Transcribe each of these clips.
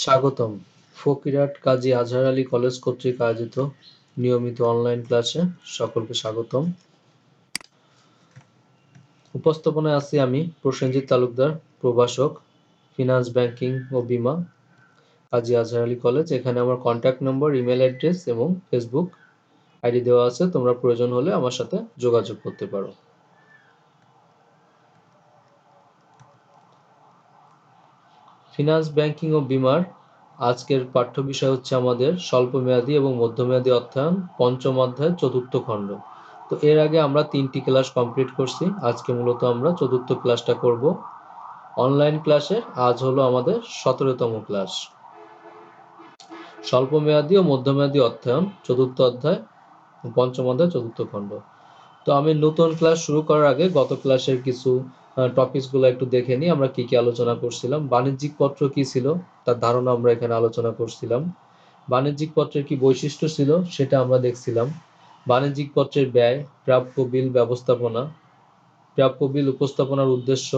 স্বাগতম ফকিরহাট কাজী আজহার আলী কলেজ কর্তৃক আয়োজিত নিয়মিত অনলাইন ক্লাসে সকলকে স্বাগতম। উপস্থাপনায় আছি আমি প্রসেনজিৎ তালুকদার, প্রভাষক, ফিনান্স, ব্যাংকিং ও বীমা, কাজী আজহার আলী কলেজ। এখানে আমার কন্ট্যাক্ট নম্বর, ইমেল অ্যাড্রেস এবং ফেসবুক আইডি দেওয়া আছে, তোমরা প্রয়োজন হলে আমার সাথে যোগাযোগ করতে পারো। ফিনান্স, ব্যাংকিং ও বীমার আজকের পাঠ্য বিষয় হচ্ছে আমাদের স্বল্পমেয়াদী এবং মধ্যমেয়াদী অর্থায়ন, পঞ্চম অধ্যায়, চতুর্থ খণ্ড। তো এর আগে আমরা 3টি ক্লাস কমপ্লিট করছি। আজকে মূলত আমরা চতুর্থ ক্লাসটা করব। অনলাইন ক্লাসের আজ হলো আমাদের 17তম ক্লাস। স্বল্পমেয়াদী ও মধ্যমেয়াদী অর্থায়ন, চতুর্থ অধ্যায়, পঞ্চম অধ্যায়, চতুর্থ খণ্ড। তো আমি নতুন ক্লাস শুরু করার আগে গত ক্লাসের কিছু টপিকসগুলো একটু দেখে নিই। আমরা কি কি আলোচনা করছিলাম। বাণিজ্যিক পত্র কি ছিল তার ধারণা আমরা এখানে আলোচনা করছিলাম। বাণিজ্যিক পত্রের কি বৈশিষ্ট্য ছিল সেটা আমরা দেখছিলাম। বাণিজ্যিক পত্রের ব্যয়, প্রাপ্য বিল ব্যবস্থাপনা, প্রাপ্য বিল উপস্থাপনার উদ্দেশ্য,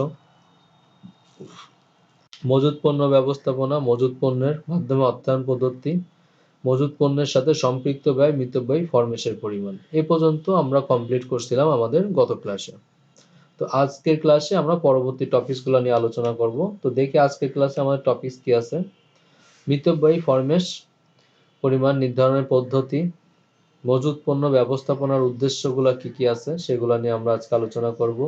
মজুত পণ্য ব্যবস্থাপনা, মজুত পণ্যের মাধ্যমে অর্থায়ন পদ্ধতি, মজুত পণ্যের সাথে সম্পৃক্ত ব্যয়, মিতব্যয়ী ফরমেশের পরিমাণ। এ পর্যন্ত আমরা কমপ্লিট করছিলাম আমাদের গত ক্লাসে। তো আজকের ক্লাসে আমরা পরবর্তী টপিকসগুলো নিয়ে আলোচনা করব। তো দেখি আজকের ক্লাসে আমাদের টপিকস কি আছে। মিতব্যয়ী ফরমেশ পরিমাণ নির্ধারণের পদ্ধতি, মজুত পণ্য ব্যবস্থাপনার উদ্দেশ্যগুলো কি কি আছে সেগুলো নিয়ে আমরা আজকে আলোচনা করব।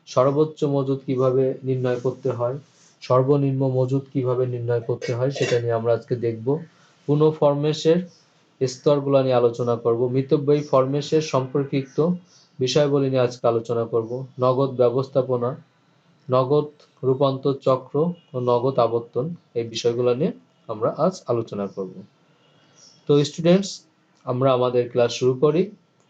সর্বোচ্চ মজুত কিভাবে নির্ণয় করতে হয়, সর্বনিম্ন মজুত কিভাবে নির্ণয় করতে হয় সেটা নিয়ে আমরা আজকে দেখব। পুনঃ ফরমেশের স্তরগুলো নিয়ে আলোচনা করব। মিতব্যয়ী ফরমেশের সম্পর্কিত বিষয়গুলি নিয়ে আজকে আলোচনা করব। নগদ ব্যবস্থাপনা, নগদ রূপান্তর চক্র ও নগদ আবর্তন, এই বিষয়গুলো নিয়ে আমরা আজ আলোচনা করব। তো স্টুডেন্টস, আমরা আমাদের ক্লাস শুরু করি।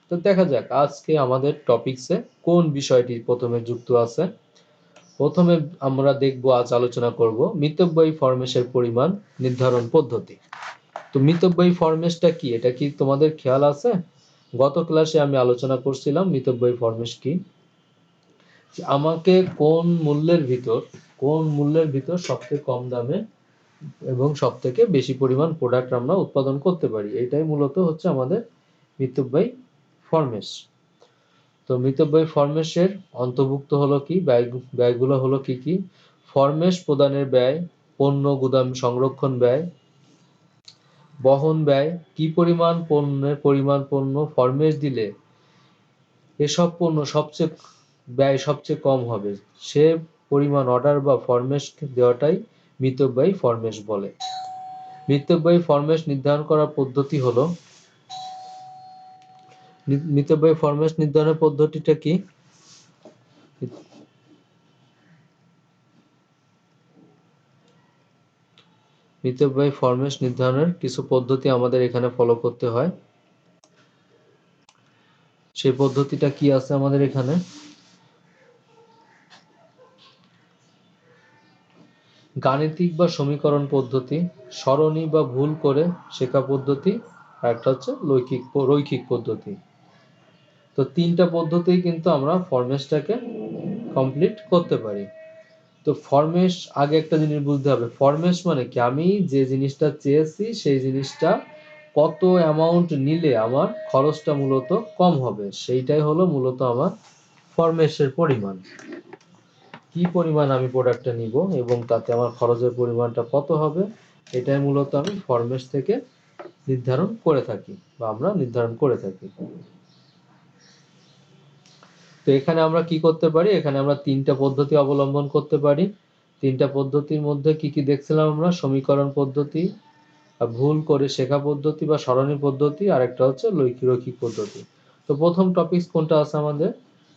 তো দেখা যাক আজকে আমাদের টপিকসে কোন বিষয়টি প্রথমে যুক্ত আছে। প্রথমে আমরা দেখব, আজ আলোচনা করব মিতব্যয়ী ফরমেশের পরিমাণ নির্ধারণ পদ্ধতি। তো মিতব্যয়ী ফরমেশটা কি, এটা কি তোমাদের খেয়াল আছে? গত ক্লাসে আমি আলোচনা করছিলাম মিতব্যয়ী ফরমেশ কি। আমাকে কোন মূল্যের ভিতর সবচেয়ে কম দামে এবং সব থেকে বেশি পরিমাণ প্রোডাক্ট আমরা উৎপাদন করতে পারি, এটাই মূলত হচ্ছে আমাদের মিতব্যয়ী ফরমেশ। তো মিতব্যয়ী ফরমেশের অন্তর্ভুক্ত হলো কি, ব্যয়গুলো হলো কি কি। ফরমেশ প্রদানের ব্যয়, পণ্য গুদাম সংরক্ষণ ব্যয়, বহন ব্যয়, কি পরিমাণ পণ্য ফরমেশ দিলে এসব পণ্য সবচেয়ে কম হবে, সে পরিমাণ অর্ডার বা ফরমেশ দেওয়াটাই মিতব্যয়ী ফরমেশ বলে। মিতব্যয়ী ফরমেশ নির্ধারণ করার পদ্ধতি হলো, মিতব্যয়ী ফরমেশ নির্ধারণের পদ্ধতিটা কি? মিতব্যয়ী ফরমেশ নির্ধারণের কিছু পদ্ধতি আমাদের এখানে ফলো করতে হয়। সেই পদ্ধতিটা কি আছে আমাদের এখানে? গাণিতিক বা সমীকরণ পদ্ধতি, সরণি বা ভুল করে শেখা পদ্ধতি, আর একটা হচ্ছে রৈখিক পদ্ধতি। তো 3টা পদ্ধতি কিন্তু আমরা ফরমেশটাকে কমপ্লিট করতে পারি। তো ফরমেশ, আগে একটা জিনিস বুঝতে হবে, ফরমেশ মানে কি, আমি যে জিনিসটা চেয়েছি সেই জিনিসটা কত অ্যামাউন্ট নিলে আমার খরচটা মূলত কম হবে, সেইটাই হলো মূলত আমার ফরমেশের পরিমাণ। কি পরিমাণ আমি প্রোডাক্টটা নিব এবং তাতে আমার খরচের পরিমাণটা কত হবে, এটাই মূলত আমি ফরমেশ থেকে নির্ধারণ করে থাকি বা আমরা নির্ধারণ করে থাকি। তো এখানে আমরা কি করতে পারি, এখানে আমরা 3টা পদ্ধতি অবলম্বন করতে পারি। 3টা পদ্ধতির মধ্যে কি কি দেখছিলাম আমরা? সমীকরণ পদ্ধতি, ভুল করে শেখা পদ্ধতি বা সরণি পদ্ধতি, আর একটা হচ্ছে রৈখিক পদ্ধতি। তো প্রথম টপিক কোনটা আছে আমাদের?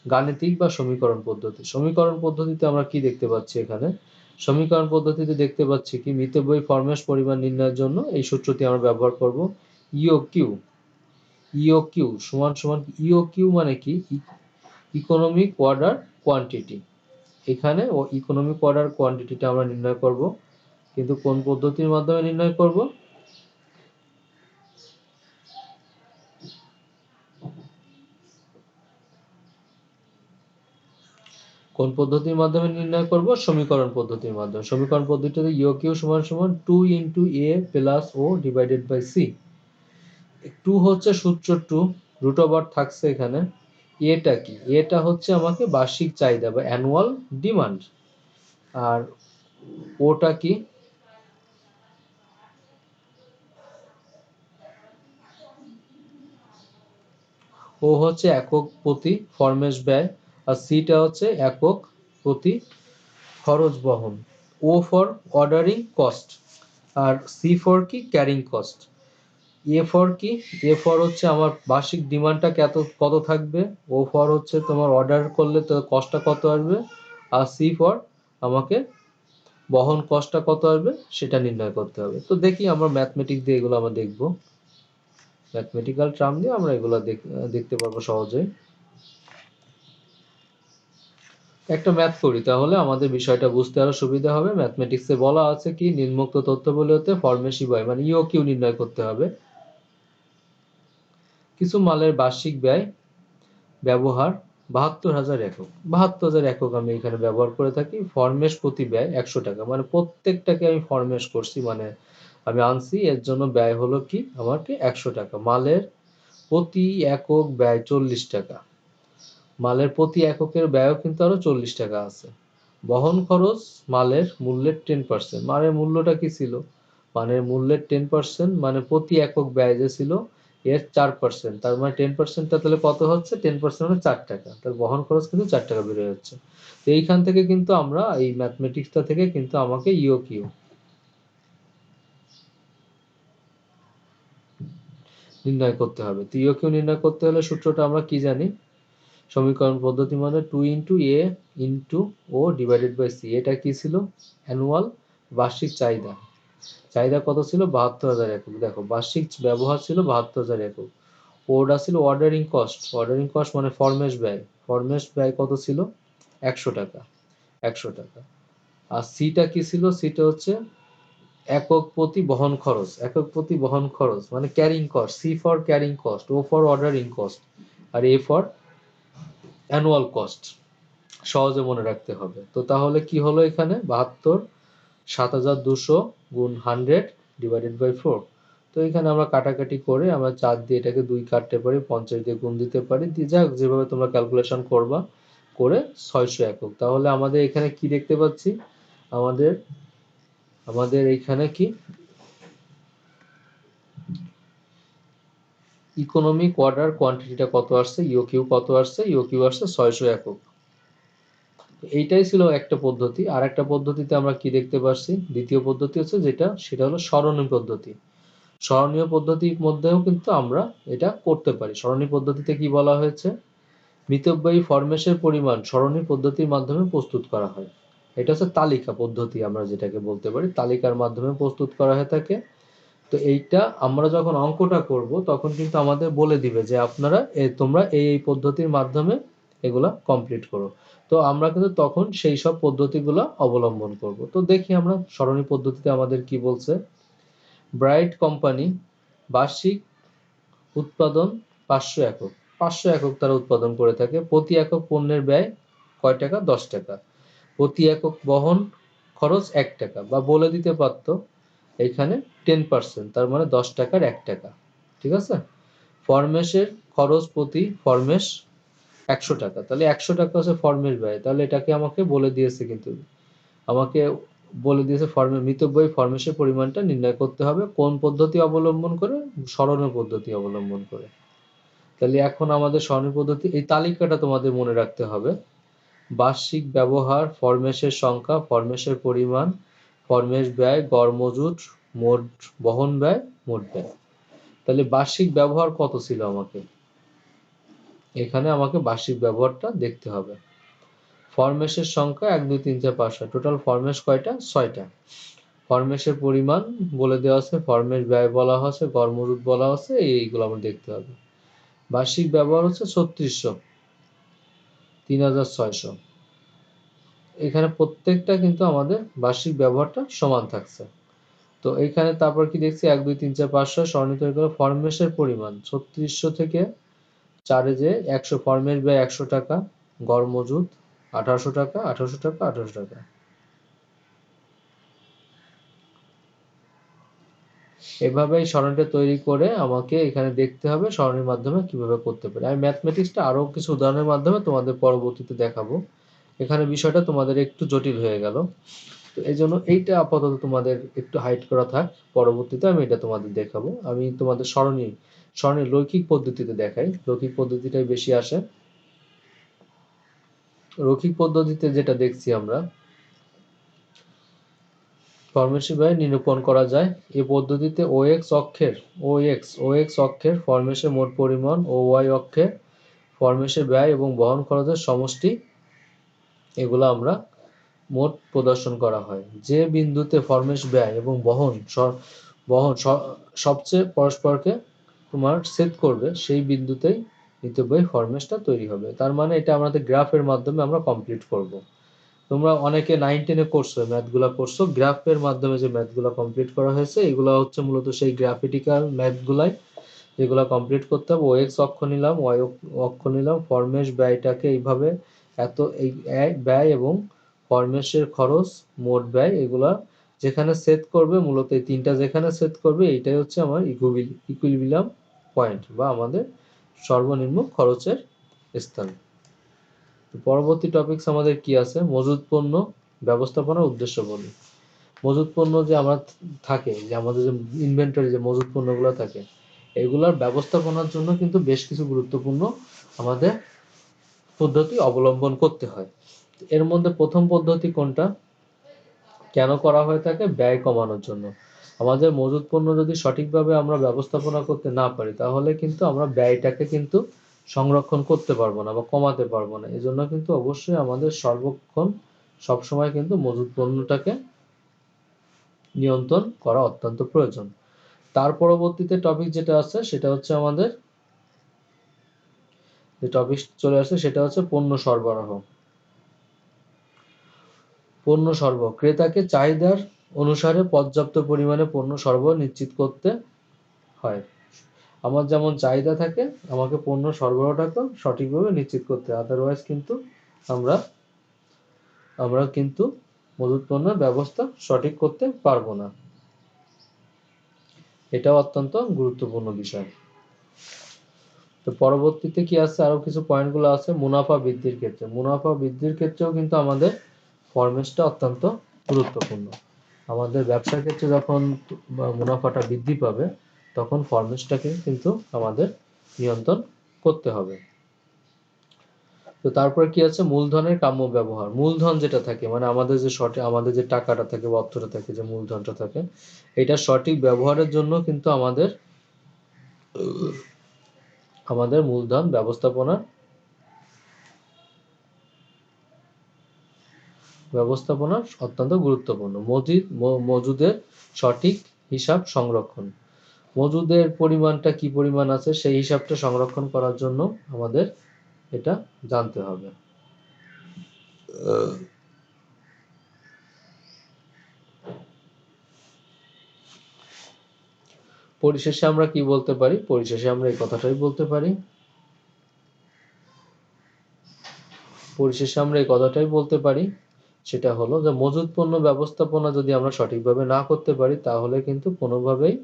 গাণিতিক বা সমীকরণ পদ্ধতি। সমীকরণ পদ্ধতিতে আমরা কি দেখতে পাচ্ছি এখানে? সমীকরণ পদ্ধতিতে দেখতে পাচ্ছি কি, মিতব্যয়ী ফরমেশ পরিমাণ নির্ণয়ের জন্য এই সূত্রটি আমরা ব্যবহার করব। ইও কিউ সমান সমান, ইও কিউ মানে কি, ইকোনমিক অর্ডার কোয়ান্টিটি। এখানে ইকোনমিক অর্ডার কোয়ান্টিটিটা আমরা নির্ণয় করব, কিন্তু কোন পদ্ধতির মাধ্যমে নির্ণয় করব? কোন পদ্ধতির মাধ্যমে নির্ণয় করব? সমীকরণ পদ্ধতির মাধ্যমে। সমীকরণ পদ্ধতিতে ইউ সমান সমান 2 into A plus O divided by C. 2 হচ্ছে সূত্র 2, রুট ওভার থাকছে এখানে। এটা কি? এটা হচ্ছে আমাকে বার্ষিক চাহিদা বা অ্যানুয়াল ডিমান্ড। আর ওটা কি? ও হচ্ছে একক প্রতি ফরমেশ ব্যয়, আর সিটা হচ্ছে একক প্রতি খরচ বহন। ও ফর অর্ডারিং কস্ট, আর সি ফর কি? Carrying cost. এ ফর কি? এ ফর হচ্ছে আমার বার্ষিক ডিমান্ডটা কত থাকবে, ও ফর হচ্ছে তোমার অর্ডার করলে তো কস্টটা কত আসবে, আর সি ফর আমাকে বহন কস্টটা কত আসবে সেটা নির্ণয় করতে হবে। তো দেখি আমরা ম্যাথমেটিক্স দিয়ে এগুলো আমরা দেখবো, ম্যাথমেটিক্যাল টার্ম দিয়ে আমরা এগুলো দেখতে পারবো সহজেই। একটা ম্যাথ করি তাহলে আমাদের বিষয়টা বুঝতে আরো সুবিধা হবে। ম্যাথমেটিক্সে বলা আছে কি, নিম্নোক্ত তথ্যগুলোতে ফরমেশি ব্যয় মানে ইও কিউ নির্ণয় করতে হবে। কিছু মালের বার্ষিক ব্যয় ব্যবহার ৭২,০০০ একক। ৭২,০০০ একক আমি এখানে ব্যবহার করে থাকি। ফরমেশ প্রতি ব্যয় ১০০ টাকা, মানে প্রত্যেকটাকে আমি ফরমেশ করছি, মানে আমি আনছি, এর জন্য ব্যয় হলো কি আমাকে ১০০ টাকা। মালের প্রতি একক ব্যয় ৪০ টাকা। মালের প্রতি এককের ব্যয়ও কিন্তু আরো ৪০ টাকা আছে। বহন খরচ মালের মূল্যের 10%। মালের মূল্যটা কি ছিল? মালের মূল্যের 10% মানে প্রতি একক ব্যয় যে ছিল এর 4%, তার মানে 10%টা তাহলে কত হচ্ছে? 10% মানে 4 টাকা। তার বহন খরচ কিন্তু 4 টাকা বেড়ে যাচ্ছে। তো এইখান থেকে কিন্তু আমরা এই ম্যাথমেটিক্সটা থেকে কিন্তু আমাকে ইও কিউ নির্ণয় করতে হবে। তো ইও কিউ নির্ণয় করতে হলে সূত্রটা আমরা কি জানি? সমীকরণ পদ্ধতি মানে 2 into A into O divided by C. এটা কি ছিল? অ্যানুয়াল বার্ষিক চাহিদা। চাহিদা কত ছিল? ৭২,০০০ একক। দেখো বার্ষিক ব্যবহার ছিল ৭২,০০০ একক। ওটা ছিল অর্ডারিং কস্ট। অর্ডারিং কস্ট মানে ফরমেশ ব্যয়। ফরমেশ ব্যয় কত ছিল? ১০০ টাকা। ১০০ টাকা। আর সিটা কি ছিল? সিটা হচ্ছে একক প্রতি বহন খরচ। একক প্রতি বহন খরচ মানে carrying cost. C for carrying cost, O for ordering cost, আর এ ফর অ্যানুয়াল কস্ট। সহজে মনে রাখতে হবে। তো তাহলে কি হলো এখানে? ৭২ ৭,২০০ গুণ 100 ডিভাইডেড বাই 4। তো এখানে আমরা কাটাকাটি করে আমরা 4 দিয়ে এটাকে 2 কাটতে পারি, 50 দিয়ে গুণ দিতে পারি, যাক যেভাবে তোমরা ক্যালকুলেশন করবা করে 600 একক। তাহলে আমাদের এখানে কি দেখতে পাচ্ছি? আমাদের আমাদের এইখানে কি ইকোনমিক অর্ডার কোয়ান্টিটিটা কত আসছে, ইও কিউ কত আসছে? ইও কিউ আসছে 600 একক। এইটাই ছিল একটা পদ্ধতি। আর একটা পদ্ধতিতে আমরা কি দেখতে পাচ্ছি? দ্বিতীয় পদ্ধতি হচ্ছে সেটা হলো সরণী পদ্ধতি। সরণীয় পদ্ধতির মধ্যেও কিন্তু আমরা এটা করতে পারি। সরণী পদ্ধতিতে কি বলা হয়েছে? মিতব্যয়ী ফরমেশের পরিমাণ সরণী পদ্ধতির মাধ্যমে প্রস্তুত করা হয়। এটা হচ্ছে তালিকা পদ্ধতি, আমরা যেটাকে বলতে পারি তালিকার মাধ্যমে প্রস্তুত করা হয়ে থাকে। তো এইটা আমরা যখন অঙ্কটা করব তখন কিন্তু আমাদের বলে দিবে যে আপনারা তোমরা এই পদ্ধতির মাধ্যমে এগুলা কমপ্লিট করো। তো আমরা কিন্তু তখন সেই সব পদ্ধতিগুলো অবলম্বন করব। তো দেখি আমরা সরণী পদ্ধতিতে আমাদের কি বলছে। ব্রাইট কোম্পানি বার্ষিক উৎপাদন 500 একক। 500 একক তারা উৎপাদন করে থাকে। প্রতি একক পণ্যের ব্যয় কয় টাকা? 10 টাকা। প্রতি একক বহন খরচ 1 টাকা, বা বলে দিতে পারতো এখানে 10%, তার মানে 10 টাকার 1 টাকা। ঠিক আছে? ফরমেশের খরচ প্রতি ফরমেশ 100 টাকা। তাহলে 100 টাকা হচ্ছে ফরমেশ ব্যয়। তাহলে এটাকে আমাকে বলে দিয়েছে, কিন্তু আমাকে বলে দিয়েছে মিতব্যয়ী ফরমেশের পরিমাণটা নির্ণয় করতে হবে কোন পদ্ধতি অবলম্বন করে? সরণীয় পদ্ধতি অবলম্বন করে। তাহলে এখন আমাদের সরণী পদ্ধতি, এই তালিকাটা তোমাদের মনে রাখতে হবে। বার্ষিক ব্যবহার, ফরমেশের সংখ্যা, ফরমেশের পরিমাণ, ফরমেশ ব্যয়, গড় মজুদ, মোট বহন ব্যয়, মোট ব্যয়। তাহলে বার্ষিক ব্যবহার কত ছিল? এখানে আমাকে বার্ষিক ব্যবহারটা দেখতে হবে। ফরমেশের সংখ্যা 1 2 3 4 5 6, টোটাল ফরমেশ কয়টা? 6টা। ফরমেশের পরিমাণ বলে দেওয়া আছে, ফরমেশ ব্যয় বলা হচ্ছে, গড় মজুদ বলা হচ্ছে, এইগুলো আমার দেখতে হবে। বার্ষিক ব্যবহার হচ্ছে 3600, 3600। এখানে প্রত্যেকটা কিন্তু আমাদের বার্ষিক ব্যবহারটা সমান থাকছে। তো এখানে তারপর কি দেখছি? 1 2 3 4 5 6 সরণি তৈরি করে ফরমেশের পরিমাণ 3600 থেকে 4 যে 100, ফরমেশ ব্যয় 100 টাকা, গড় মজুদ 1800 টাকা, 1800 টাকা, 1800 টাকা। এভাবেই সরণিটা তৈরি করে আমাকে এখানে দেখতে হবে সরণির মাধ্যমে কিভাবে করতে পারি। আমি ম্যাথমেটিক্সটা আরো কিছু উদাহরণের মাধ্যমে তোমাদের পরবর্তীতে দেখাবো। এখানে বিষয়টা তোমাদের একটু জটিল হয়ে গেল, তো এই জন্য এইটা আপাতত তোমাদের একটু হাইড করা থাক। পরবর্তীতে আমি এটা তোমাদের দেখাবো। আমি তোমাদের সরণির রৈখিক পদ্ধতিতে দেখাই। রৈখিক পদ্ধতিটাই বেশি আসে। রৈখিক পদ্ধতিতে যেটা দেখছি আমরা, ফরমেশন ব্যয় নিরূপণ করা যায়। এই পদ্ধতিতে ওএক্স অক্ষের ফরমেশের মোট পরিমাণ ও ওয়াই অক্ষে ফরমেশের ব্যয় এবং বহন খরচের সমষ্টি, এগুলো আমরা মোট প্রদর্শন করা হয়। যে বিন্দুতে ফরমেশ ব্যয় এবং বহন সবচেয়ে পরস্পরকে তোমার সেট করবে, সেই বিন্দুতেই মিতব্যয়ী ফরমেশটা তৈরি হবে। তার মানে এটা আমাদের গ্রাফের মাধ্যমে আমরা কমপ্লিট করব। তোমরা অনেকে 9-10-এ করছো, ম্যাথগুলো করছো, গ্রাফের মাধ্যমে যে ম্যাথগুলো কমপ্লিট করা হয়েছে এগুলো হচ্ছে মূলত সেই গ্রাফিটিক্যাল ম্যাথগুলাই, যেগুলো কমপ্লিট করতে হবে। ওএক্স অক্ষ নিলাম, ওয়াই অক্ষ নিলাম, ফরমেশ ব্যয়টাকে এইভাবে এই ব্যয় এবং ফরমেশের খরচ, মোট ব্যয়, এগুলা যেখানে সেট করবে, মূলত এই তিনটা যেখানে সেট করবে এইটাই হচ্ছে আমার ইকুইলিব্রিয়াম পয়েন্ট বা আমাদের সর্বনিম্ন খরচের স্থান। পরবর্তী টপিকস আমাদের কি আছে? মজুদ পণ্য ব্যবস্থাপনার উদ্দেশ্য বলি। মজুদ পণ্য যে আমরা থাকে, যে আমাদের যে ইনভেন্টরি, যে মজুদ পণ্যগুলো থাকে, এগুলার ব্যবস্থাপনার জন্য কিন্তু বেশ কিছু গুরুত্বপূর্ণ আমাদের পদ্ধতি অবলম্বন করতে হয়। এর মধ্যে প্রথম পদ্ধতি কোনটা, কেন করা হয়ে থাকে? ব্যয় কমানোর জন্য। আমাদের মজুদ পণ্য যদি সঠিকভাবে আমরা ব্যবস্থাপনা করতে না পারি, তাহলে কিন্তু আমরা ব্যয়টাকে কিন্তু সংরক্ষণ করতে পারবো না বা কমাতে পারবো না। এজন্য কিন্তু অবশ্যই আমাদের সবসময় কিন্তু মজুদ পণ্যটাকে নিয়ন্ত্রণ করা অত্যন্ত প্রয়োজন। তার পরবর্তীতে টপিক যেটা আছে সেটা হচ্ছে আমাদের যে টপিক চলে আসছে সেটা হচ্ছে পণ্য সরবরাহ। পণ্য সরবরাহ, ক্রেতাকে চাহিদার অনুসারে পর্যাপ্ত পরিমাণে পণ্য সরবরাহ নিশ্চিত করতে হয়। আমার যেমন চাহিদা থাকে, আমাকে পণ্য সরবরাহটাকে সঠিকভাবে নিশ্চিত করতে হয়। আদারওয়াইজ কিন্তু আমরা কিন্তু মজুদ পণ্যের ব্যবস্থা সঠিক করতে পারবো না। এটাও অত্যন্ত গুরুত্বপূর্ণ বিষয়। তো পরবর্তীতে কি আছে, আরো কিছু পয়েন্টগুলো আছে। মুনাফা বৃদ্ধির ক্ষেত্রে, মুনাফা বৃদ্ধির ক্ষেত্রেও কিন্তু আমাদের ফরমেশটা অত্যন্ত গুরুত্বপূর্ণ। আমাদের ব্যবসার ক্ষেত্রে যখন মুনাফাটা বৃদ্ধি পাবে, তখন ফরমেশটাকে কিন্তু আমাদের নিয়ন্ত্রণ করতে হবে। তো তারপরে কি আছে, মূলধনের কাম্য ব্যবহার। মূলধন যেটা থাকে, মানে আমাদের যে টাকাটা থাকে বা অর্থটা থাকে, যে মূলধনটা থাকে, এটা সঠিক ব্যবহারের জন্য কিন্তু আমাদের মূলধন ব্যবস্থাপনা অত্যন্ত গুরুত্বপূর্ণ। মজুদের সঠিক হিসাব সংরক্ষণ। মজুদের পরিমাণটা কি পরিমাণ আছে সেই হিসাবটা সংরক্ষণ করার জন্য আমাদের এটা জানতে হবে। পরিশেষে আমরা কি বলতে পারি? পরিশেষে আমরা এই কথাটাই বলতে পারি, সেটা হলো যে মজুদ পণ্য ব্যবস্থাপনা যদি আমরা সঠিকভাবে না করতে পারি, তাহলে কিন্তু কোনোভাবেই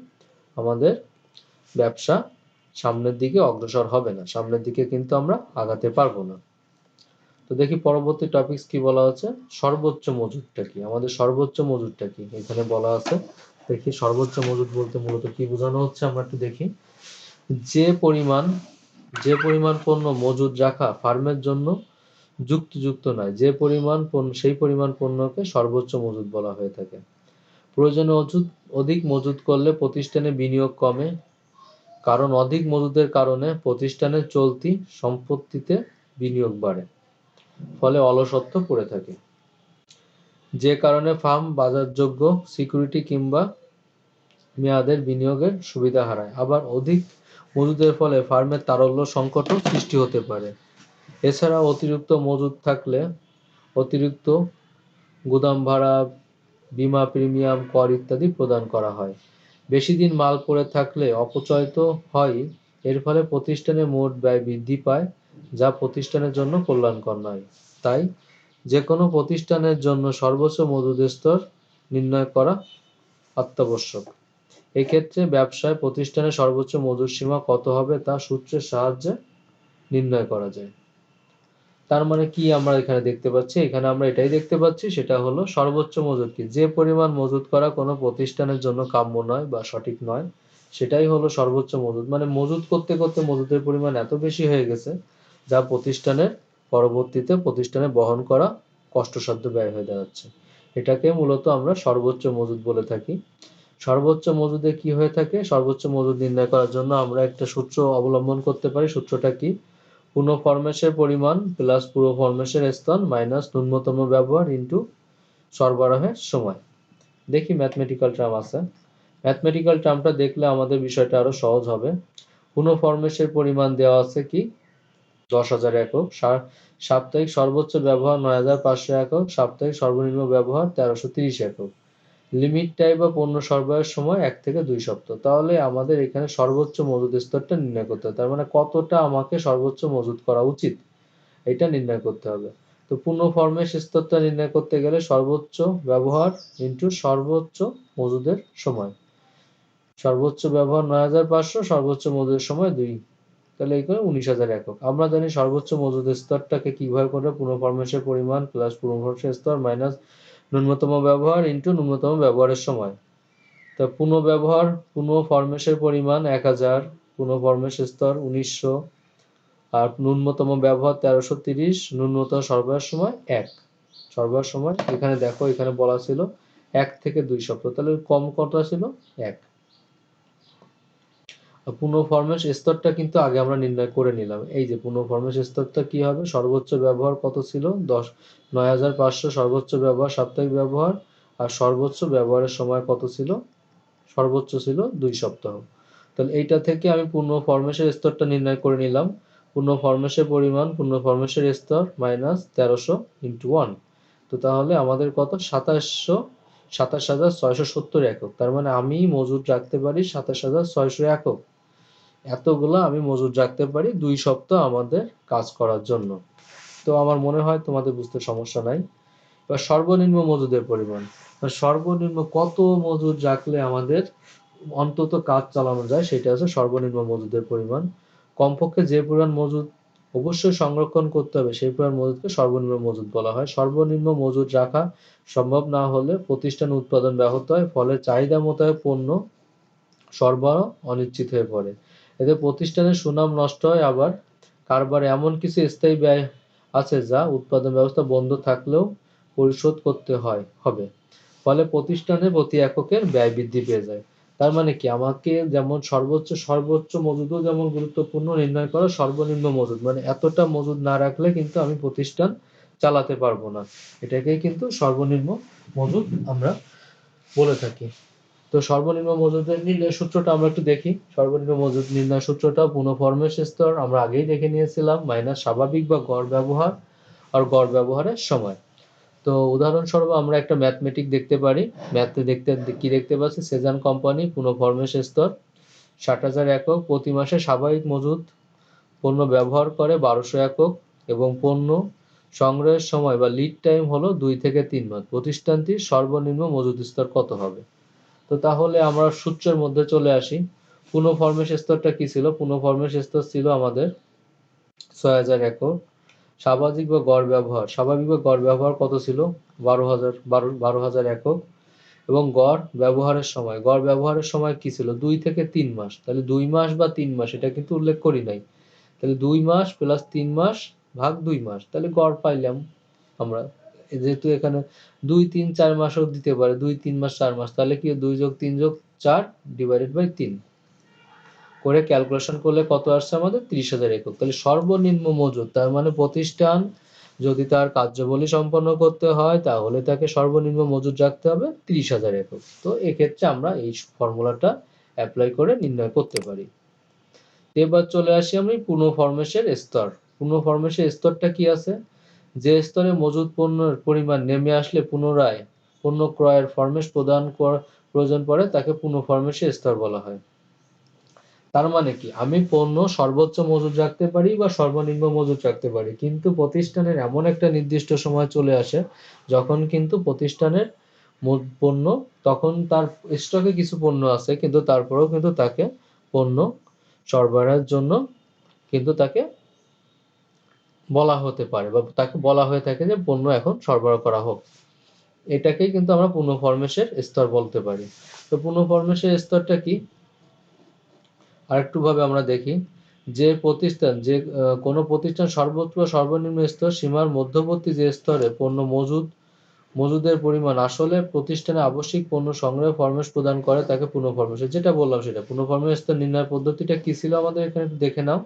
আমাদের ব্যবসা সামনের দিকে অগ্রসর হবে না, সামনের দিকে কিন্তু আমরা আগাতে পারবো না। তো দেখি পরবর্তী টপিকস কি বলা আছে। সর্বোচ্চ মজুদটা কি? আমাদের সর্বোচ্চ মজুদটা কি এখানে বলা আছে। দেখি সর্বোচ্চ মজুদ বলতে মূলত কি বোঝানো হচ্ছে আমরা একটু দেখি। যে পরিমাণ পণ্য মজুদ রাখা ফার্মের জন্য যুক্তিযুক্ত নয়, সেই পরিমাণ পণ্যকে সর্বোচ্চ মজুদ বলা হয়ে থাকে। প্রয়োজনে অধিক মজুদ করলে প্রতিষ্ঠানে বিনিয়োগ কমে, কারণ অধিক মজুদের কারণে প্রতিষ্ঠানের চলতি সম্পত্তিতে বিনিয়োগ বাড়ে, ফলে অলসত্ব পড়ে থাকে। যে কারণে ফার্ম বাজারযোগ্য সিকিউরিটি কিংবা মেয়াদের বিনিয়োগের সুবিধা হারায়। আবার অধিক মজুদের ফলে ফার্মের তারল্য সংকটও সৃষ্টি হতে পারে। এছাড়া অতিরিক্ত মজুদ থাকলে অতিরিক্ত গুদাম ভাড়া, বীমা প্রিমিয়াম, কর ইত্যাদি প্রদান করা হয়। বেশি দিন মাল পড়ে থাকলে অপচয় তো হয়ই, এর ফলে প্রতিষ্ঠানের মোট ব্যয় বৃদ্ধি পায়, যা প্রতিষ্ঠানের জন্য কল্যাণকর নয়। তাই যে কোনো প্রতিষ্ঠানের জন্য সর্বোচ্চ মজুদ স্তর নির্ণয় করা অত্যাবশ্যক। এক্ষেত্রে ব্যবসায় প্রতিষ্ঠানের সর্বোচ্চ মজুদ সীমা কত হবে তা সূত্রের সাহায্যে নির্ণয় করা যায়। তার মানে কি আমরা এখানে দেখতে পাচ্ছি, এখানে আমরা এটাই দেখতে পাচ্ছি, সেটা হলো সর্বোচ্চ মজুদ কি, যে পরিমাণ মজুদ করা কোনো প্রতিষ্ঠানের জন্য কাম্য নয় বা সঠিক নয়, সেটাই হলো সর্বোচ্চ মজুদ। মানে মজুদ করতে করতে মজুদের পরিমাণ এত বেশি হয়ে গেছে যা প্রতিষ্ঠানের পরবর্তীতে প্রতিষ্ঠানে বহন করা কষ্টসাধ্য ব্যয় হয়ে দাঁড়াচ্ছে। এটাকে মূলত আমরা সর্বোচ্চ মজুদ বলে থাকি। সর্বোচ্চ মজুদে কি হয়ে থাকে, সর্বোচ্চ মজুদ নির্ণয় করার জন্য আমরা একটা সূত্র অবলম্বন করতে পারি। সূত্রটা কি, পূর্ণ ফরমেশের পরিমাণ প্লাস পুরো ফরমেশের স্তর মাইনাস ন্যূনতম ব্যবহার ইন্টু সরবরাহের সময়। দেখি ম্যাথমেটিক্যাল টার্ম আছে, ম্যাথমেটিক্যাল টার্মটা দেখলে আমাদের বিষয়টা আরো সহজ হবে। পূর্ণ ফরমেশের পরিমাণ দেওয়া আছে কি 10,000 একক, সাপ্তাহিক সর্বোচ্চ ব্যবহার 9,500 একক, সাপ্তাহিক সর্বনিম্ন ব্যবহার 1330 একক। লিমিট টাইম বা পণ্য সরবরাহের সময় 1 থেকে 2 সপ্তাহ। তাহলে আমাদের এখানে সর্বোচ্চ মজুদ স্তরটা নির্ণয় করতে হবে, তার মানে কতটা আমাকে সর্বোচ্চ মজুদ করা উচিত এটা নির্ণয় করতে হবে। তো পূর্ণ ফরমেশ স্তরটা নির্ণয় করতে গেলে সর্বোচ্চ ব্যবহার ইন্টু সর্বোচ্চ মজুদের সময়। সর্বোচ্চ ব্যবহার 9,500, সর্বোচ্চ মজুদের সময় 2, তাহলে এই করে 19,000 একক। আমরা জানি সর্বোচ্চ মজুদ স্তরটাকে কিভাবে করবে, পূর্ণ ফরমেশের পরিমাণ প্লাস পূর্ণ ফরমেশের স্তর মাইনাস ন্যূনতম ব্যবহার ইন্টু ন্যূনতম ব্যবহারের সময়। তা পূর্ণ ফরমেশের পরিমাণ 1000, পূর্ণ ফরমেশ স্তর 1900, আর ন্যূনতম ব্যবহার 1330, ন্যূনতম সরবরাহের সময় 1। সরবরাহের সময় এখানে দেখো, এখানে বলা ছিল 1 থেকে 2 সপ্তাহ, তাহলে কম কত ছিল 1। পূর্ণ ফরমেশ স্তরটা কিন্তু আগে আমরা নির্ণয় করে নিলাম। এই যে পূর্ণ ফরমেশ স্তরটা কি হবে, সর্বোচ্চ ব্যবহার কত ছিল 9,500 সর্বোচ্চ ব্যবহার সাপ্তাহিক ব্যবহার, আর সর্বোচ্চ ব্যবহারের সময় কত ছিল, সর্বোচ্চ ছিল 2 সপ্তাহ। তাহলে এইটা থেকে আমি পূর্ণ ফরমেশের স্তরটা নির্ণয় করে নিলাম। পূর্ণ ফরমেশের পরিমাণ পূর্ণ ফরমেশের স্তর মাইনাস 1300 ইন্টু 1। তো তাহলে আমাদের কত, 27,670 একক। তার মানে আমি মজুদ রাখতে পারি 27,600 একক। এতগুলো আমি মজুদ রাখতে পারি 2 সপ্তাহ আমাদের কাজ করার জন্য। তো আমার মনে হয় তোমাদের বুঝতে সমস্যা নাই। এবার সর্বনিম্ন মজুদের পরিমাণ, সর্বনিম্ন কত মজুদ রাখলে আমাদের অন্তত কাজ চালানো যায়, সেটা হচ্ছে সর্বনিম্ন মজুদের পরিমাণ। কমপক্ষে যে পরিমাণ মজুদ অবশ্যই সংরক্ষণ করতে হবে সেই পরিমাণ মজুদকে সর্বনিম্ন মজুদ বলা হয়। সর্বনিম্ন মজুদ রাখা সম্ভব না হলে প্রতিষ্ঠান উৎপাদন ব্যাহত হয়, ফলে চাহিদা মোতাবেক পণ্য সরবরাহ অনিশ্চিত হয়ে পড়ে। এতে প্রতিষ্ঠানের সুনাম নষ্ট হয়, আবার কারবারে এমন কিছু স্থায়ী ব্যয় আছে যা উৎপাদন ব্যবস্থা বন্ধ থাকলেও পরিশোধ করতে হবে, ফলে প্রতিষ্ঠানের প্রতি এককের ব্যয় বৃদ্ধি পেয়ে যায়। তার মানে কি, আমাকে যেমন সর্বোচ্চ মজুদও যেমন গুরুত্বপূর্ণ, নির্ণয় করা সর্বনিম্ন মজুদ, মানে এতটা মজুদ না রাখলে কিন্তু আমি প্রতিষ্ঠান চালাতে পারবো না, এটাকেই কিন্তু সর্বনিম্ন মজুদ আমরা বলে থাকি। তো সর্বনিম্ন মজুদের নির্ণয় সূত্রটা আমরা একটু দেখি। সর্বনিম্ন মজুদ নির্ণয় সূত্রটা পূর্ণ ফরমেশ স্তর আমরা আগেই দেখে নিয়েছিলাম, মাইনাস স্বাভাবিক বা গড় ব্যবহার আর গড় ব্যবহারের সময়। তো উদাহরণস্বরূপ আমরা একটা ম্যাথমেটিক দেখতে পারি। ম্যাথে দেখতে পাচ্ছি, সেজান কোম্পানি পূর্ণ ফরমেশ স্তর 60,000 একক, প্রতি মাসে স্বাভাবিক মজুদ পণ্য ব্যবহার করে 1200 একক, এবং পণ্য সংগ্রহের সময় বা লিড টাইম হলো 2 থেকে 3 মাস। প্রতিষ্ঠানটির সর্বনিম্ন মজুদ স্তর কত হবে? তো তাহলে আমরা সূত্রের মধ্যে চলে আসি। পূর্ণ ফরমেশ স্তরটা কি ছিল, পূর্ণ ফরমেশ স্তর ছিল আমাদের 6,000 একক। স্বাভাবিক বা গড় ব্যবহার কত ছিল, 12,000 একক, এবং গড় ব্যবহারের সময় কি ছিল, 2 থেকে 3 মাস। তাহলে 2 মাস বা 3 মাস এটা কিন্তু উল্লেখ করি নাই। তাহলে 2 মাস প্লাস 3 মাস ভাগ 2 মাস, তাহলে গড় পাইলাম আমরা। যেহেতু এখানে 2, 3, 4 মাসও দিতে পারে, 2, 3 মাস 4 মাস, তাহলে কি 2 যোগ 3 যোগ 4 ডিভাইডেড বাই 3 করে ক্যালকুলেশন করলে কত আসছে আমাদের, 30,000 একক। তাহলে সর্বনিম্ন মজুদ, তার মানে প্রতিষ্ঠান যদি তার কার্যাবলী সম্পন্ন করতে হয় তাহলে তাকে সর্বনিম্ন মজুদ রাখতে হবে 30,000 একক। তো এক্ষেত্রে আমরা এই ফর্মুলাটা অ্যাপ্লাই করে নির্ণয় করতে পারি। এবার চলে আসি আমরা পূর্ণ ফরমেশের স্তর। পূর্ণ ফরমেশের স্তরটা কি আছে, যে স্তরে মজুদ পণ্যের পরিমাণ নেমে আসলে পুনরায় পণ্য ক্রয়ের ফরমেশ প্রয়োজন পড়ে তাকে পূর্ণ ফরমেশের স্তর বলা হয়। তার মানে কি, আমি পণ্য সর্বোচ্চ মজুত রাখতে পারি বা সর্বনিম্ন মজুত রাখতে পারি, কিন্তু প্রতিষ্ঠানের এমন একটা নির্দিষ্ট সময় চলে আসে যখন কিন্তু প্রতিষ্ঠানের পণ্য, তখন তার স্টকে কিছু পণ্য আছে কিন্তু তারপরেও কিন্তু তাকে পণ্য সরবরাহের জন্য কিন্তু তাকে বলা হতে পারে বা তাকে বলা হয়ে থাকে যে পণ্য এখন সরবরাহ করা হোক। এটাকেই কিন্তু আমরা পুনঃফরমেশের স্তর বলতে পারি। তো পুনঃফরমেশের স্তরটা কি আরেকটু ভাবে আমরা দেখি, যে প্রতিষ্ঠান, যে কোনো প্রতিষ্ঠান সর্বোচ্চ বা সর্বনিম্ন স্তর সীমার মধ্যবর্তী যে স্তরে পণ্য মজুদের পরিমাণ আসলে প্রতিষ্ঠানে আবশ্যিক পণ্য সংগ্রহে ফরমেশ প্রদান করে তাকে পুনঃফরমেশ। যেটা বললাম সেটা পুনঃফরমেশ স্তর নির্ণয় পদ্ধতিটা কি ছিল আমাদের এখানে একটু দেখে নাও।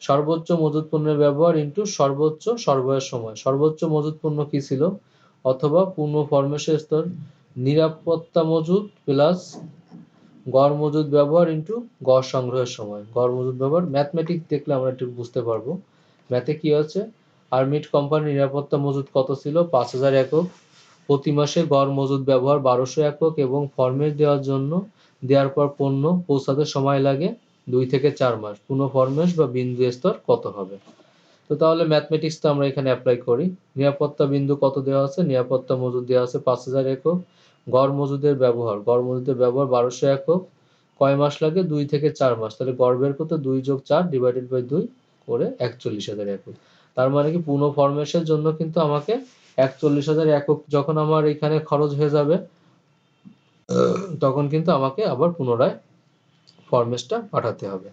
সর্বোচ্চ মজুত পণ্যের ব্যবহার ইনটু সর্বোচ্চ সরবরাহের সময়। সর্বোচ্চ মজুত পণ্য কি ছিল, অথবা পুনঃফরমেশের স্তর নিরাপত্তা মজুদ প্লাস গড় মজুদ ব্যবহার ইনটু গড় সংগ্রহের সময়। গড় মজুদ ব্যবহার ম্যাথমেটিক্স দেখলে আমরা একটু বুঝতে পারবো। ম্যাথে কি আছে, আরমিট কোম্পানির নিরাপত্তা মজুদ কত ছিল, 5000 একক। প্রতি মাসে গড় মজুদ ব্যবহার 1200 একক এবং ফরমেশ দেওয়ার পর পণ্য পৌঁছাতে সময় লাগে 2 থেকে 4 মাস। পুনঃফরমেশ বা বিন্দু স্তর কত হবে? তো তাহলে ম্যাথমেটিক্সটা আমরা এখানে অ্যাপ্লাই করি। নিরাপত্তা বিন্দু কত দেওয়া আছে, নিরাপত্তা মজুদ দেওয়া আছে 5000 একক। গড় মজুদের ব্যবহার 1200 একক। কয় মাস লাগে, 2 থেকে 4 মাস। তাহলে গড় বের করতে 2 যোগ 4 ডিভাইডেড বাই 2 করে 41000 একক। তার মানে কি পুনঃফরমেশের জন্য কিন্তু আমাকে 41000 একক যখন আমার এখানে খরচ হয়ে যাবে, তখন কিন্তু আমাকে আবার পুনরায় ফরমেশটা পাঠাতে হবে।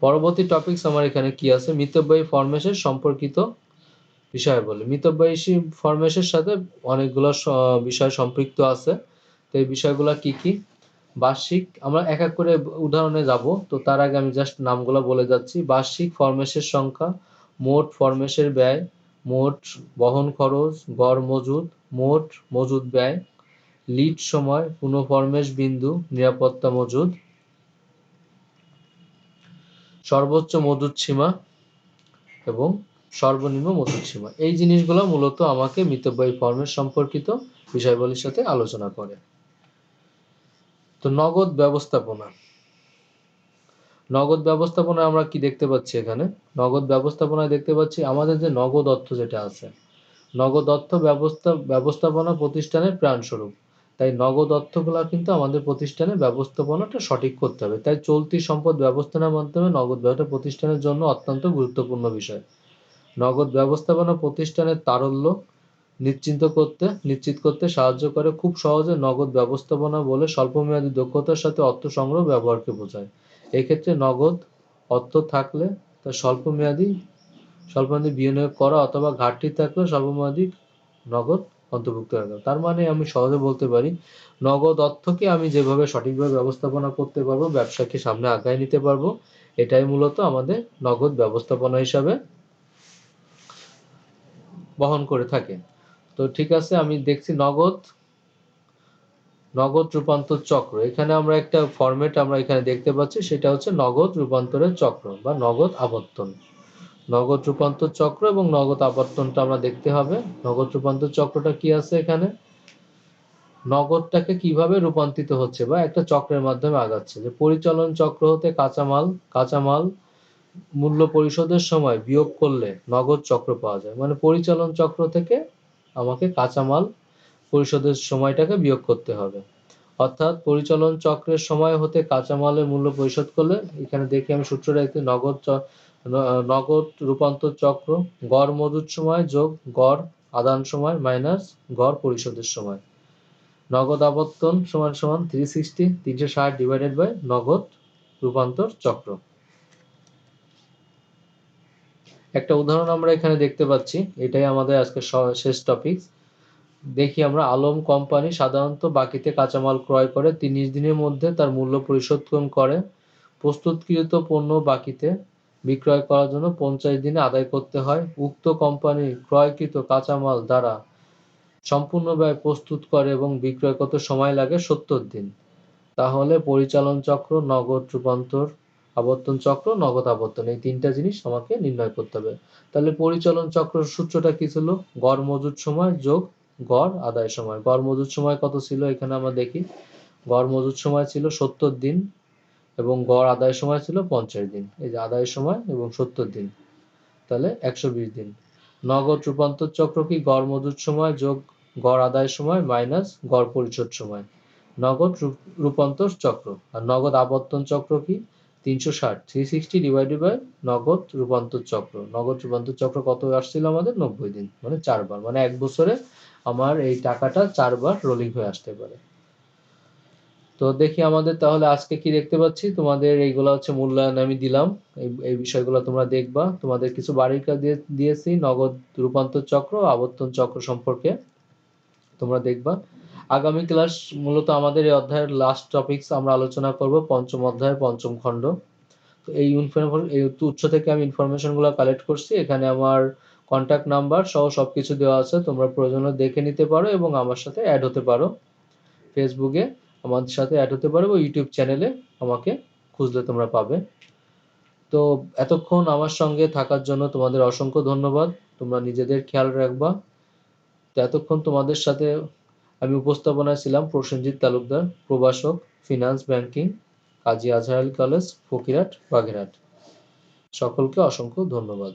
পরবর্তী টপিকস আমার এখানে কি আছে, মিতব্যয়ী ফরমেশের সম্পর্কিত বিষয় বলে। মিতব্যয়ী ফরমেশের সাথে অনেকগুলো বিষয় সম্পৃক্ত আছে। তো এই বিষয়গুলো কি কি, বার্ষিক, আমরা এক এক করে উদাহরণে যাব। তো তার আগে আমি জাস্ট নামগুলো বলে যাচ্ছি। বার্ষিক ফরমেশের সংখ্যা, মোট ফরমেশের ব্যয়, মোট বহন খরচ, গড় মজুদ, মোট মজুদ ব্যয়, লিড সময়, পুনঃফরমেশ বিন্দু, নিরাপত্তা মজুদ, সর্বোচ্চ মজুদ সীমা এবং সর্বনিম্ন মজুদ সীমা। এই জিনিসগুলো মূলত আমাকে মিতব্যয়ী ফরমেশ সম্পর্কিত বিষয়গুলির সাথে আলোচনা করে। তো নগদ ব্যবস্থাপনা, নগদ ব্যবস্থাপনায় আমরা কি দেখতে পাচ্ছি এখানে, নগদ ব্যবস্থাপনায় দেখতে পাচ্ছি আমাদের যে নগদ অর্থ যেটা আছে, নগদ অর্থ ব্যবস্থাপনা প্রতিষ্ঠানের প্রাণস্বরূপ। তাই নগদ অর্থগুলা কিন্তু আমাদের প্রতিষ্ঠানের ব্যবস্থাপনাটা সঠিক করতে হবে। তাই চলতি সম্পদ ব্যবস্থাপনার মাধ্যমে নগদ ব্যবস্থা প্রতিষ্ঠানের জন্য অত্যন্ত গুরুত্বপূর্ণ বিষয়। নগদ ব্যবস্থাপনা প্রতিষ্ঠানের তারল্য নিশ্চিত করতে সাহায্য করে। খুব সহজে নগদ ব্যবস্থাপনা বলে স্বল্পমেয়াদী দক্ষতার সাথে অর্থ সংগ্রহ ব্যবহারকে বোঝায়। এক্ষেত্রে নগদ অর্থ থাকলে তা স্বল্পমেয়াদী বিনিয়োগ করা অথবা ঘাটতি থাকলে স্বল্পমেয়াদী নগদ অন্তর্ভুক্ত রাখা। তার মানে আমি সহজে বলতে পারি, নগদ অর্থকে আমি যেভাবে সঠিকভাবে ব্যবস্থাপনা করতে পারবো, ব্যবসাকে সামনে আগায় নিতে পারবো, এটাই মূলত আমাদের নগদ ব্যবস্থাপনা হিসাবে বহন করে থাকে। তো ঠিক আছে, আমি দেখছি নগদ রূপান্তর চক্র। এখানে আমরা একটা ফরম্যাট আমরা এখানে দেখতে পাচ্ছি, সেটা হচ্ছে নগদ রূপান্তরের চক্র বা নগদ আবর্তন। নগদ রূপান্তর চক্র এবং নগদ আবর্তনটা আমরা দেখতে হবে। নগদ রূপান্তর চক্রটা কি আছে এখানে, নগদটাকে কিভাবে রূপান্তরিত হচ্ছে বা একটা চক্রের মাধ্যমে আগাচ্ছে। যে পরিচালন চক্র হতে কাঁচামাল মূল্য পরিশোধের সময় বিয়োগ করলে নগদ চক্র পাওয়া যায়। মানে পরিচালন চক্র থেকে আমাকে কাঁচামাল পরিশোধের সময়টাকে বিয়োগ করতে হবে। অর্থাৎ পরিচালন চক্রের সময় হতে কাঁচামালের মূল্য পরিশোধ করলে, এখানে দেখি আমি সূত্রটা একটু, নগদ রূপান্তর চক্র গড় মজুদ সময় যোগ গড় আদান সময় মাইনাস গড় পরিশোধের সময়। নগদ আবর্তন সমান সমান 360 ডিভাইডেড বাই নগদ রূপান্তর চক্র। একটা উদাহরণ আমরা এখানে দেখতে পাচ্ছি, এটাই আমাদের আজকে শেষ টপিক। দেখি আমরা, আলম কোম্পানি সাধারণত বাকিতে কাঁচামাল ক্রয় করে 30 দিনের মধ্যে তার মূল্য পরিশোধ করে। প্রস্তুতকৃত পণ্য বাকিতে বিক্রয় করার জন্য 50 দিনে আদায় করতে হয়। উক্ত কোম্পানির ক্রয়কৃত কাঁচামাল দ্বারা সম্পূর্ণ ব্যয় প্রস্তুত করে এবং বিক্রয় করতে সময় লাগে 70 দিন। তাহলে পরিচালন চক্র, নগদ রূপান্তর আবর্তন চক্র, নগদ আবর্তন, এই তিনটা জিনিস আমাকে নির্ণয় করতে হবে। তাহলে পরিচালন চক্র সূত্রটা কি ছিল, গড় মজুদ সময় যোগ গড় আদায় সময়। গড় মজুদ সময় কত ছিল এখানে আমরা দেখি, গড় মজুদ সময় ছিল 70 দিন এবং গড় আদায়ের সময় ছিল 50 দিন। এই যে আদায়ের সময় এবং 70 দিন, তাহলে 120 দিন। নগদ রূপান্তর চক্র কি? গড় মজুদ সময় যোগ গড় আদায়ের সময় মাইনাস গড় পরিশোধ সময়, নগদ রূপান্তর চক্র। আর নগদ আবর্তন চক্র কি? 360 360 ডিভাইডেড বাই নগদ রূপান্তর চক্র। নগদ রূপান্তর চক্র কত আসছিল আমাদের? 90 দিন, মানে 4 বার, মানে এক বছরে আমার এই টাকাটা 4 বার রোলিং হয়ে আসতে পারে। তো দেখি আমাদের তাহলে আজকে কি দেখতে পাচ্ছি। তোমাদের এইগুলো হচ্ছে মূল্যায়ন আমি দিলাম, এই বিষয়গুলো তোমরা দেখবা। তোমাদের কিছু বাড়ির কাজ দিয়েছি নগদ রূপান্তর চক্র, আবর্তন চক্র সম্পর্কে তোমরা দেখবা। আগামী ক্লাস মূলত আমাদের এই অধ্যায়ের লাস্ট টপিকস আমরা আলোচনা করব, পঞ্চম অধ্যায়ের পঞ্চম খণ্ড। তো এই উৎস থেকে আমি ইনফরমেশনগুলো কালেক্ট করছি। এখানে আমার কন্ট্যাক্ট নাম্বার সহ সবকিছু দেওয়া আছে, তোমরা প্রয়োজনে দেখে নিতে পারো এবং আমার সাথে অ্যাড হতে পারো। ফেসবুকে আমাদের সাথে অ্যাড হতে পারো, ইউটিউব চ্যানেলে আমাকে খুঁজলে তোমরা পাবে। তো এতক্ষণ আমার সঙ্গে থাকার জন্য তোমাদের অসংখ্য ধন্যবাদ। তোমরা নিজেদের খেয়াল রাখবা। তো এতক্ষণ তোমাদের সাথে আমি উপস্থাপনায় ছিলাম প্রসেনজিৎ তালুকদার, প্রভাষক, ফিনান্স ব্যাংকিং, কাজী আজহার আলী কলেজ, ফকিরহাট, বাগেরহাট। সকলকে অসংখ্য ধন্যবাদ।